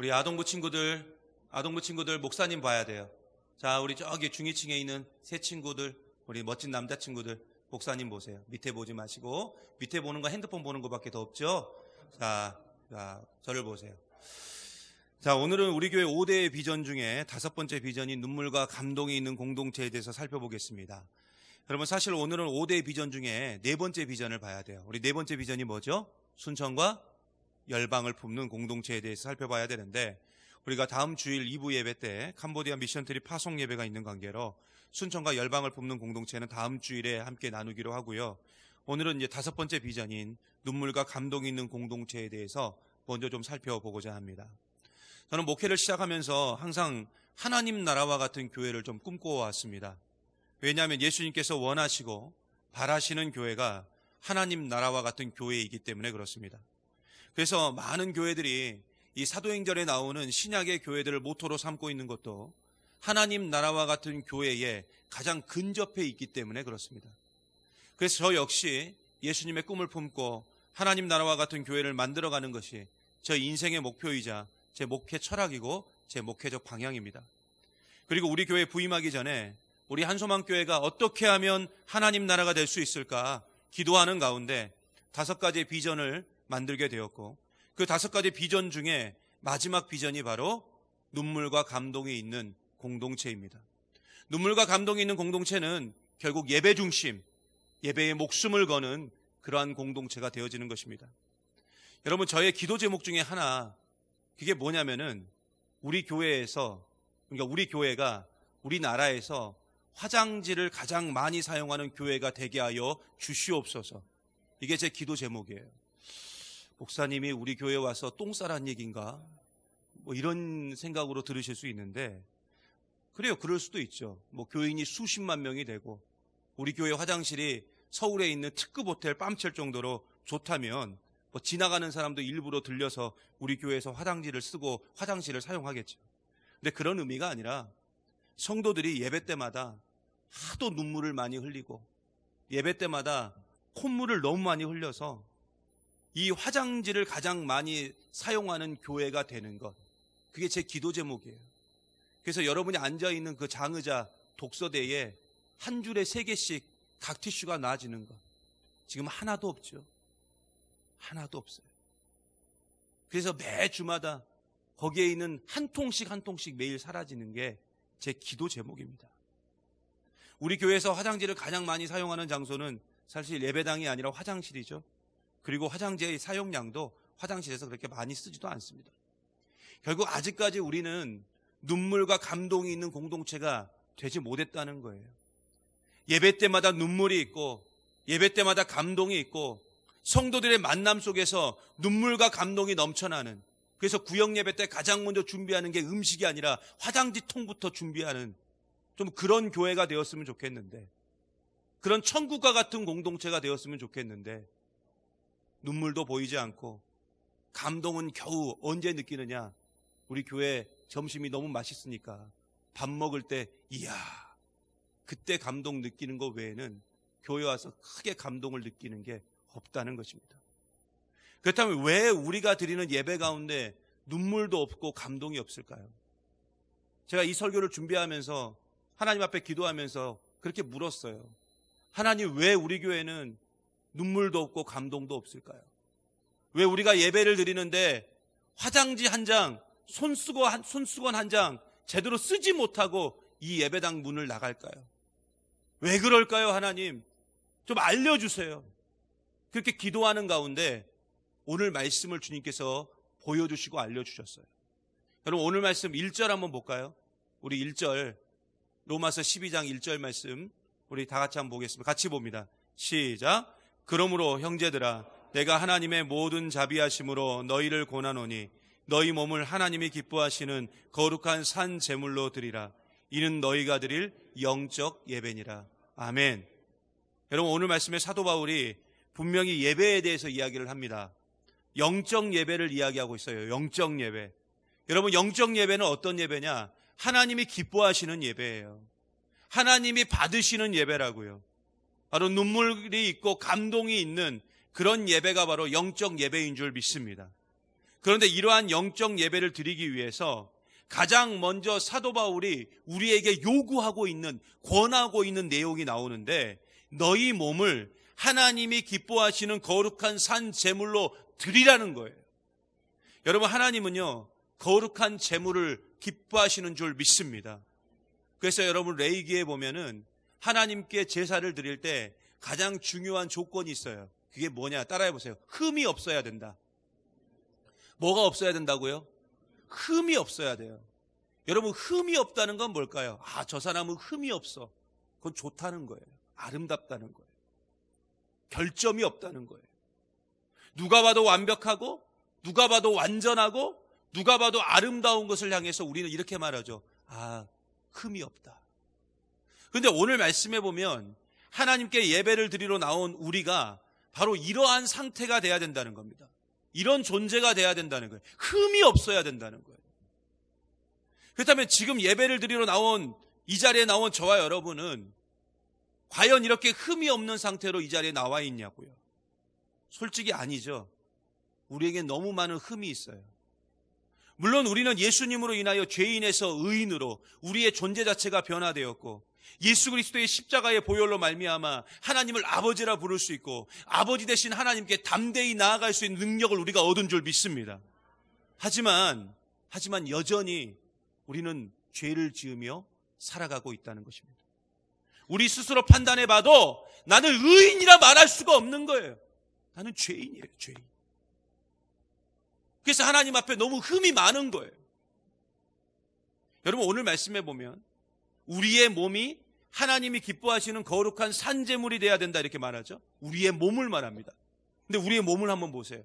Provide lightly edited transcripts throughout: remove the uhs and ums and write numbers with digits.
우리 아동부 친구들 목사님 봐야 돼요. 자, 우리 저기 중위층에 있는 새 친구들, 우리 멋진 남자 친구들, 목사님 보세요. 밑에 보지 마시고, 밑에 보는 거 핸드폰 보는 거밖에 더 없죠? 자, 저를 보세요. 자, 오늘은 우리 교회 5대의 비전 중에 5번째 비전인 눈물과 감동이 있는 공동체에 대해서 살펴보겠습니다. 여러분, 사실 오늘은 5대의 비전 중에 4번째 비전을 봐야 돼요. 우리 4번째 비전이 뭐죠? 순천과 열방을 품는 공동체에 대해서 살펴봐야 되는데, 우리가 다음 주일 2부 예배 때 캄보디아 미션트리 파송 예배가 있는 관계로 순천과 열방을 품는 공동체는 다음 주일에 함께 나누기로 하고요. 오늘은 이제 5번째 비전인 눈물과 감동이 있는 공동체에 대해서 먼저 좀 살펴보고자 합니다. 저는 목회를 시작하면서 항상 하나님 나라와 같은 교회를 좀 꿈꿔왔습니다. 왜냐하면 예수님께서 원하시고 바라시는 교회가 하나님 나라와 같은 교회이기 때문에 그렇습니다. 그래서 많은 교회들이 이 사도행전에 나오는 신약의 교회들을 모토로 삼고 있는 것도 하나님 나라와 같은 교회에 가장 근접해 있기 때문에 그렇습니다. 그래서 저 역시 예수님의 꿈을 품고 하나님 나라와 같은 교회를 만들어가는 것이 저 인생의 목표이자 제 목회 철학이고 제 목회적 방향입니다. 그리고 우리 교회 부임하기 전에 우리 한소망교회가 어떻게 하면 하나님 나라가 될 수 있을까 기도하는 가운데 5가지의 비전을 만들게 되었고, 그 5가지 비전 중에 마지막 비전이 바로 눈물과 감동이 있는 공동체입니다. 눈물과 감동이 있는 공동체는 결국 예배 중심, 예배에 목숨을 거는 그러한 공동체가 되어지는 것입니다. 여러분, 저의 기도 제목 중에 하나, 그게 뭐냐면은 우리 교회에서, 그러니까 우리 교회가 우리나라에서 화장지를 가장 많이 사용하는 교회가 되게 하여 주시옵소서. 이게 제 기도 제목이에요. 목사님이 우리 교회에 와서 똥 싸란 얘기인가? 뭐 이런 생각으로 들으실 수 있는데, 그래요. 그럴 수도 있죠. 뭐 교인이 수십만 명이 되고 우리 교회 화장실이 서울에 있는 특급 호텔 뺨칠 정도로 좋다면 뭐 지나가는 사람도 일부러 들려서 우리 교회에서 화장지를 쓰고 화장실을 사용하겠죠. 근데 그런 의미가 아니라 성도들이 예배 때마다 하도 눈물을 많이 흘리고 예배 때마다 콧물을 너무 많이 흘려서 이 화장지를 가장 많이 사용하는 교회가 되는 것, 그게 제 기도 제목이에요. 그래서 여러분이 앉아있는 그 장의자 독서대에 한 줄에 3개씩 각 티슈가 놔지는 것, 지금 하나도 없죠. 하나도 없어요. 그래서 매 주마다 거기에 있는 한 통씩 매일 사라지는 게 제 기도 제목입니다. 우리 교회에서 화장지를 가장 많이 사용하는 장소는 사실 예배당이 아니라 화장실이죠. 그리고 화장지의 사용량도 화장실에서 그렇게 많이 쓰지도 않습니다. 결국 아직까지 우리는 눈물과 감동이 있는 공동체가 되지 못했다는 거예요. 예배 때마다 눈물이 있고 예배 때마다 감동이 있고 성도들의 만남 속에서 눈물과 감동이 넘쳐나는, 그래서 구역 예배 때 가장 먼저 준비하는 게 음식이 아니라 화장지통부터 준비하는 좀 그런 교회가 되었으면 좋겠는데, 그런 천국과 같은 공동체가 되었으면 좋겠는데, 눈물도 보이지 않고 감동은 겨우 언제 느끼느냐? 우리 교회 점심이 너무 맛있으니까 밥 먹을 때 이야, 그때 감동 느끼는 것 외에는 교회 와서 크게 감동을 느끼는 게 없다는 것입니다. 그렇다면 왜 우리가 드리는 예배 가운데 눈물도 없고 감동이 없을까요? 제가 이 설교를 준비하면서 하나님 앞에 기도하면서 그렇게 물었어요. 하나님, 왜 우리 교회는 눈물도 없고 감동도 없을까요? 왜 우리가 예배를 드리는데 화장지 한 장, 손수건 한 장 제대로 쓰지 못하고 이 예배당 문을 나갈까요? 왜 그럴까요, 하나님? 좀 알려주세요. 그렇게 기도하는 가운데 오늘 말씀을 주님께서 보여주시고 알려주셨어요. 여러분, 오늘 말씀 1절 한번 볼까요? 우리 1절, 로마서 12장 1절 말씀 우리 다 같이 한번 보겠습니다. 같이 봅니다. 시작. 그러므로 형제들아, 내가 하나님의 모든 자비하심으로 너희를 권하노니 너희 몸을 하나님이 기뻐하시는 거룩한 산 제물로 드리라. 이는 너희가 드릴 영적 예배니라. 아멘. 여러분, 오늘 말씀에 사도 바울이 분명히 예배에 대해서 이야기를 합니다. 영적 예배를 이야기하고 있어요. 영적 예배. 여러분, 영적 예배는 어떤 예배냐? 하나님이 기뻐하시는 예배예요. 하나님이 받으시는 예배라고요. 바로 눈물이 있고 감동이 있는 그런 예배가 바로 영적 예배인 줄 믿습니다. 그런데 이러한 영적 예배를 드리기 위해서 가장 먼저 사도 바울이 우리에게 요구하고 있는, 권하고 있는 내용이 나오는데, 너희 몸을 하나님이 기뻐하시는 거룩한 산 제물로 드리라는 거예요. 여러분, 하나님은요, 거룩한 제물을 기뻐하시는 줄 믿습니다. 그래서 여러분, 레위기에 보면은 하나님께 제사를 드릴 때 가장 중요한 조건이 있어요. 그게 뭐냐? 따라해 보세요. 흠이 없어야 된다. 뭐가 없어야 된다고요? 흠이 없어야 돼요. 여러분, 흠이 없다는 건 뭘까요? 아, 저 사람은 흠이 없어. 그건 좋다는 거예요. 아름답다는 거예요. 결점이 없다는 거예요. 누가 봐도 완벽하고, 누가 봐도 완전하고, 누가 봐도 아름다운 것을 향해서 우리는 이렇게 말하죠. 아, 흠이 없다. 그런데 오늘 말씀해 보면 하나님께 예배를 드리러 나온 우리가 바로 이러한 상태가 돼야 된다는 겁니다. 이런 존재가 돼야 된다는 거예요. 흠이 없어야 된다는 거예요. 그렇다면 지금 예배를 드리러 나온, 이 자리에 나온 저와 여러분은 과연 이렇게 흠이 없는 상태로 이 자리에 나와 있냐고요? 솔직히 아니죠. 우리에게 너무 많은 흠이 있어요. 물론 우리는 예수님으로 인하여 죄인에서 의인으로 우리의 존재 자체가 변화되었고, 예수 그리스도의 십자가의 보혈로 말미암아 하나님을 아버지라 부를 수 있고, 아버지 대신 하나님께 담대히 나아갈 수 있는 능력을 우리가 얻은 줄 믿습니다. 하지만 여전히 우리는 죄를 지으며 살아가고 있다는 것입니다. 우리 스스로 판단해 봐도 나는 의인이라 말할 수가 없는 거예요. 나는 죄인이에요, 죄인. 그래서 하나님 앞에 너무 흠이 많은 거예요. 여러분, 오늘 말씀해 보면 우리의 몸이 하나님이 기뻐하시는 거룩한 산제물이 돼야 된다 이렇게 말하죠. 우리의 몸을 말합니다. 근데 우리의 몸을 한번 보세요.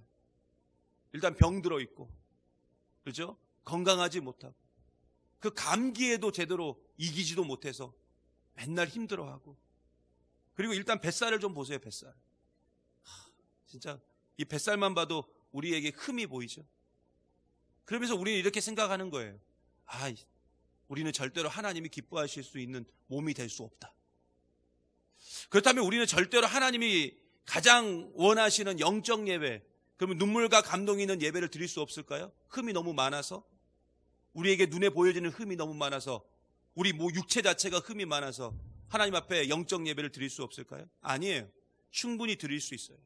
일단 병들어 있고, 그렇죠? 건강하지 못하고, 그 감기에도 제대로 이기지도 못해서 맨날 힘들어하고, 그리고 일단 뱃살을 좀 보세요. 뱃살. 진짜 이 뱃살만 봐도 우리에게 흠이 보이죠. 그러면서 우리는 이렇게 생각하는 거예요. 아, 우리는 절대로 하나님이 기뻐하실 수 있는 몸이 될 수 없다. 그렇다면 우리는 절대로 하나님이 가장 원하시는 영적 예배, 그러면 눈물과 감동이 있는 예배를 드릴 수 없을까요? 흠이 너무 많아서, 우리에게 눈에 보여지는 흠이 너무 많아서, 우리 육체 자체가 흠이 많아서 하나님 앞에 영적 예배를 드릴 수 없을까요? 아니에요. 충분히 드릴 수 있어요.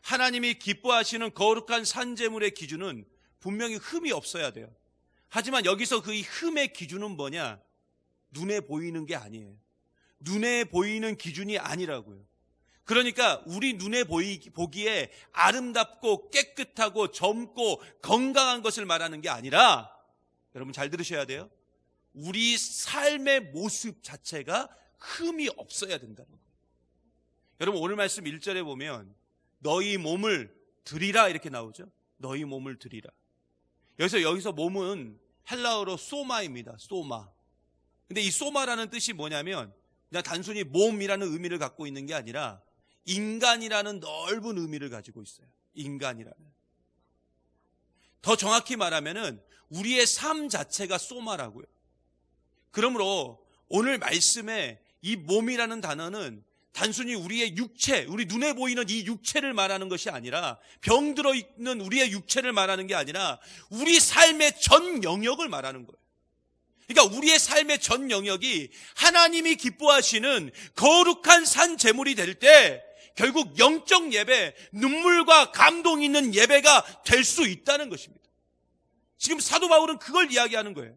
하나님이 기뻐하시는 거룩한 산제물의 기준은 분명히 흠이 없어야 돼요. 하지만 여기서 그 흠의 기준은 뭐냐? 눈에 보이는 게 아니에요. 눈에 보이는 기준이 아니라고요. 그러니까 우리 눈에 보기에 아름답고 깨끗하고 젊고 건강한 것을 말하는 게 아니라, 여러분 잘 들으셔야 돼요. 우리 삶의 모습 자체가 흠이 없어야 된다는 거예요. 여러분, 오늘 말씀 1절에 보면 너희 몸을 드리라 이렇게 나오죠. 너희 몸을 드리라. 여기서 몸은 헬라어로 소마입니다. 소마. 근데 이 소마라는 뜻이 뭐냐면 그냥 단순히 몸이라는 의미를 갖고 있는 게 아니라 인간이라는 넓은 의미를 가지고 있어요. 인간이라는. 더 정확히 말하면은 우리의 삶 자체가 소마라고요. 그러므로 오늘 말씀에 이 몸이라는 단어는 단순히 우리의 육체, 우리 눈에 보이는 이 육체를 말하는 것이 아니라, 병들어 있는 우리의 육체를 말하는 게 아니라 우리 삶의 전 영역을 말하는 거예요. 그러니까 우리의 삶의 전 영역이 하나님이 기뻐하시는 거룩한 산 제물이 될 때 결국 영적 예배, 눈물과 감동 있는 예배가 될 수 있다는 것입니다. 지금 사도 바울은 그걸 이야기하는 거예요.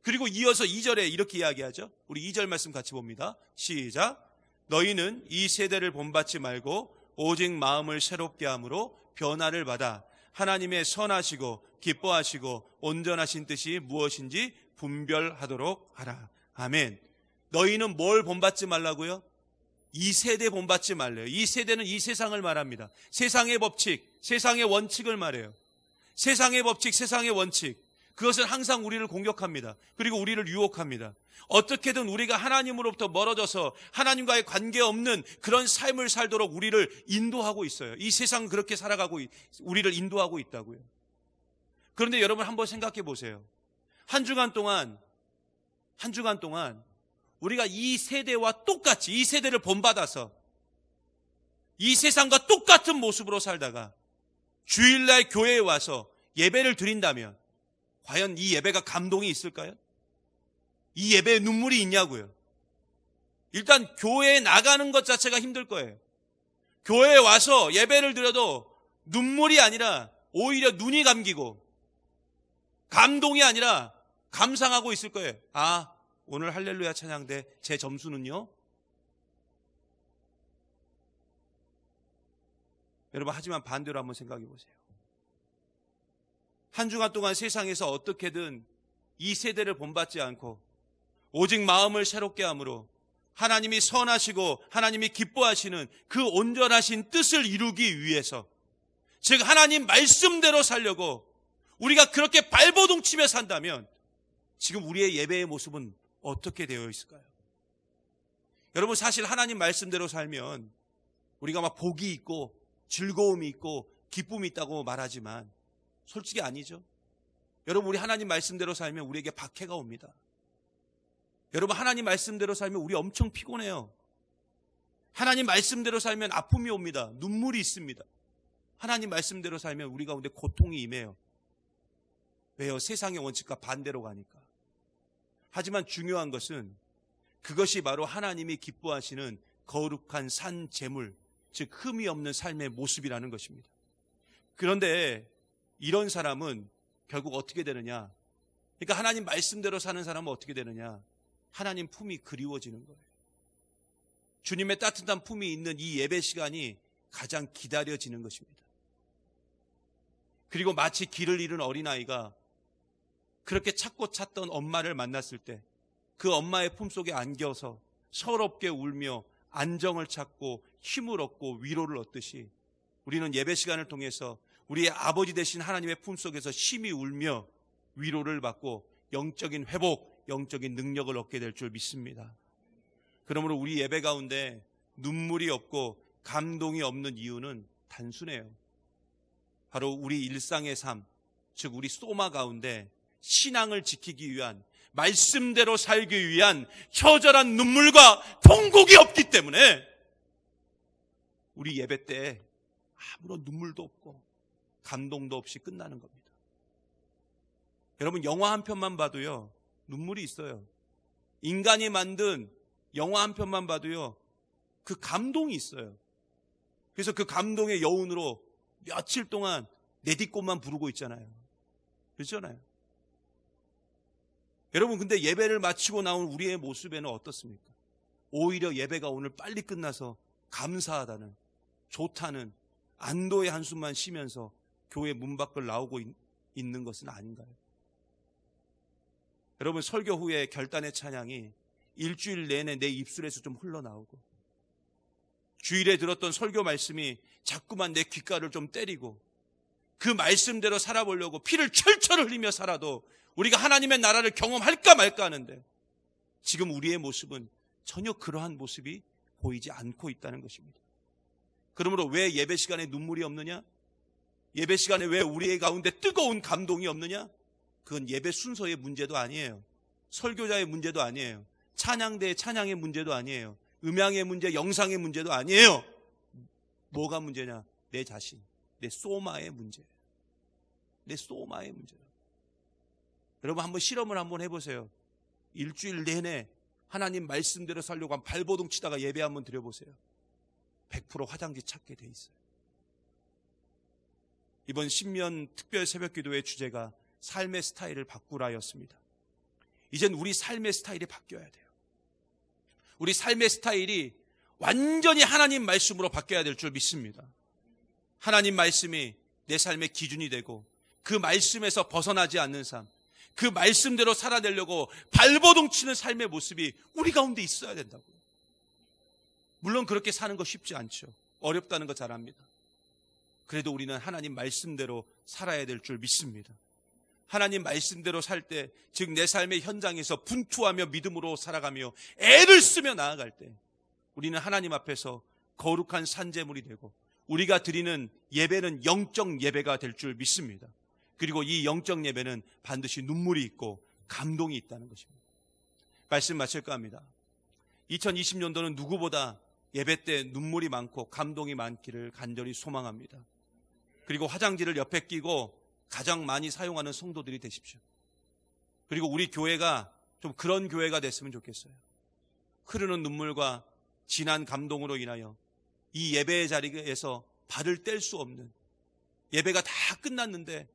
그리고 이어서 2절에 이렇게 이야기하죠. 우리 2절 말씀 같이 봅니다. 시작. 너희는 이 세대를 본받지 말고 오직 마음을 새롭게 함으로 변화를 받아 하나님의 선하시고 기뻐하시고 온전하신 뜻이 무엇인지 분별하도록 하라. 아멘. 너희는 뭘 본받지 말라고요? 이 세대 본받지 말래요. 이 세대는 이 세상을 말합니다. 세상의 법칙, 세상의 원칙을 말해요. 세상의 법칙, 세상의 원칙. 그것은 항상 우리를 공격합니다. 그리고 우리를 유혹합니다. 어떻게든 우리가 하나님으로부터 멀어져서 하나님과의 관계없는 그런 삶을 살도록 우리를 인도하고 있어요. 이 세상은 그렇게 살아가고 우리를 인도하고 있다고요. 그런데 여러분 한번 생각해 보세요. 한 주간 동안 우리가 이 세대와 똑같이, 이 세대를 본받아서 이 세상과 똑같은 모습으로 살다가 주일날 교회에 와서 예배를 드린다면 과연 이 예배가 감동이 있을까요? 이 예배에 눈물이 있냐고요. 일단 교회에 나가는 것 자체가 힘들 거예요. 교회에 와서 예배를 드려도 눈물이 아니라 오히려 눈이 감기고 감동이 아니라 감상하고 있을 거예요. 아, 오늘 할렐루야 찬양대 제 점수는요? 여러분, 하지만 반대로 한번 생각해 보세요. 한 주간 동안 세상에서 어떻게든 이 세대를 본받지 않고 오직 마음을 새롭게 함으로 하나님이 선하시고 하나님이 기뻐하시는 그 온전하신 뜻을 이루기 위해서, 즉 하나님 말씀대로 살려고 우리가 그렇게 발버둥치며 산다면 지금 우리의 예배의 모습은 어떻게 되어 있을까요? 여러분, 사실 하나님 말씀대로 살면 우리가 막 복이 있고 즐거움이 있고 기쁨이 있다고 말하지만 솔직히 아니죠. 여러분, 우리 하나님 말씀대로 살면 우리에게 박해가 옵니다. 여러분, 하나님 말씀대로 살면 우리 엄청 피곤해요. 하나님 말씀대로 살면 아픔이 옵니다. 눈물이 있습니다. 하나님 말씀대로 살면 우리 가운데 고통이 임해요. 왜요? 세상의 원칙과 반대로 가니까. 하지만 중요한 것은 그것이 바로 하나님이 기뻐하시는 거룩한 산 제물, 즉 흠이 없는 삶의 모습이라는 것입니다. 그런데 이런 사람은 결국 어떻게 되느냐? 그러니까 하나님 말씀대로 사는 사람은 어떻게 되느냐? 하나님 품이 그리워지는 거예요. 주님의 따뜻한 품이 있는 이 예배 시간이 가장 기다려지는 것입니다. 그리고 마치 길을 잃은 어린아이가 그렇게 찾고 찾던 엄마를 만났을 때 그 엄마의 품속에 안겨서 서럽게 울며 안정을 찾고 힘을 얻고 위로를 얻듯이 우리는 예배 시간을 통해서 우리의 아버지 되신 하나님의 품속에서 심히 울며 위로를 받고 영적인 회복, 영적인 능력을 얻게 될 줄 믿습니다. 그러므로 우리 예배 가운데 눈물이 없고 감동이 없는 이유는 단순해요. 바로 우리 일상의 삶, 즉 우리 소마 가운데 신앙을 지키기 위한, 말씀대로 살기 위한 처절한 눈물과 통곡이 없기 때문에 우리 예배 때 아무런 눈물도 없고 감동도 없이 끝나는 겁니다. 여러분, 영화 한 편만 봐도요 눈물이 있어요. 인간이 만든 영화 한 편만 봐도요 그 감동이 있어요. 그래서 그 감동의 여운으로 며칠 동안 내디꽃만 부르고 있잖아요. 그렇잖아요. 여러분, 근데 예배를 마치고 나온 우리의 모습에는 어떻습니까? 오히려 예배가 오늘 빨리 끝나서 감사하다는, 좋다는 안도의 한숨만 쉬면서 교회 문 밖을 나오고 있는 것은 아닌가요? 여러분, 설교 후에 결단의 찬양이 일주일 내내 내 입술에서 좀 흘러나오고, 주일에 들었던 설교 말씀이 자꾸만 내 귓가를 좀 때리고, 그 말씀대로 살아보려고 피를 철철 흘리며 살아도 우리가 하나님의 나라를 경험할까 말까 하는데 지금 우리의 모습은 전혀 그러한 모습이 보이지 않고 있다는 것입니다. 그러므로 왜 예배 시간에 눈물이 없느냐? 예배 시간에 왜 우리의 가운데 뜨거운 감동이 없느냐? 그건 예배 순서의 문제도 아니에요. 설교자의 문제도 아니에요. 찬양대의 찬양의 문제도 아니에요. 음향의 문제, 영상의 문제도 아니에요. 뭐가 문제냐? 내 자신, 내 소마의 문제예요. 내 소마의 문제예요. 여러분, 한번 실험을 한번 해보세요. 일주일 내내 하나님 말씀대로 살려고 한 발버둥 치다가 예배 한번 드려보세요. 100% 화장지 찾게 돼 있어요. 이번 신년 특별 새벽기도의 주제가 삶의 스타일을 바꾸라였습니다. 이젠 우리 삶의 스타일이 바뀌어야 돼요. 우리 삶의 스타일이 완전히 하나님 말씀으로 바뀌어야 될 줄 믿습니다. 하나님 말씀이 내 삶의 기준이 되고 그 말씀에서 벗어나지 않는 삶, 그 말씀대로 살아내려고 발버둥 치는 삶의 모습이 우리 가운데 있어야 된다고요. 물론 그렇게 사는 거 쉽지 않죠. 어렵다는 거 잘 압니다. 그래도 우리는 하나님 말씀대로 살아야 될 줄 믿습니다. 하나님 말씀대로 살 때, 즉 내 삶의 현장에서 분투하며 믿음으로 살아가며 애를 쓰며 나아갈 때 우리는 하나님 앞에서 거룩한 산제물이 되고 우리가 드리는 예배는 영적 예배가 될 줄 믿습니다. 그리고 이 영적 예배는 반드시 눈물이 있고 감동이 있다는 것입니다. 말씀 마칠까 합니다. 2020년도는 누구보다 예배 때 눈물이 많고 감동이 많기를 간절히 소망합니다. 그리고 화장지를 옆에 끼고 가장 많이 사용하는 성도들이 되십시오. 그리고 우리 교회가 좀 그런 교회가 됐으면 좋겠어요. 흐르는 눈물과 진한 감동으로 인하여 이 예배의 자리에서 발을 뗄 수 없는, 예배가 다 끝났는데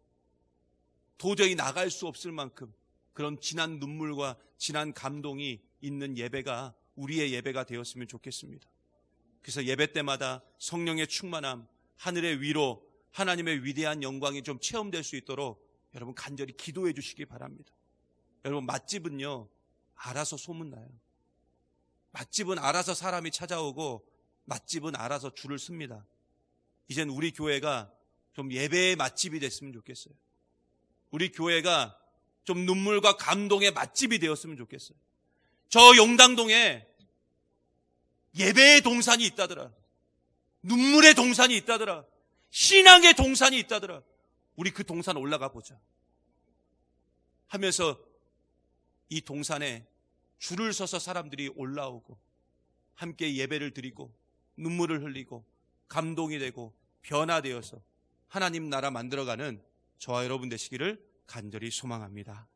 도저히 나갈 수 없을 만큼 그런 진한 눈물과 진한 감동이 있는 예배가 우리의 예배가 되었으면 좋겠습니다. 그래서 예배 때마다 성령의 충만함, 하늘의 위로, 하나님의 위대한 영광이 좀 체험될 수 있도록 여러분 간절히 기도해 주시기 바랍니다. 여러분, 맛집은요 알아서 소문나요. 맛집은 알아서 사람이 찾아오고 맛집은 알아서 줄을 씁니다. 이젠 우리 교회가 좀 예배의 맛집이 됐으면 좋겠어요. 우리 교회가 좀 눈물과 감동의 맛집이 되었으면 좋겠어요. 저 용당동에 예배의 동산이 있다더라, 눈물의 동산이 있다더라, 신앙의 동산이 있다더라, 우리 그 동산 올라가 보자 하면서 이 동산에 줄을 서서 사람들이 올라오고 함께 예배를 드리고 눈물을 흘리고 감동이 되고 변화되어서 하나님 나라 만들어가는 저와 여러분 되시기를 간절히 소망합니다.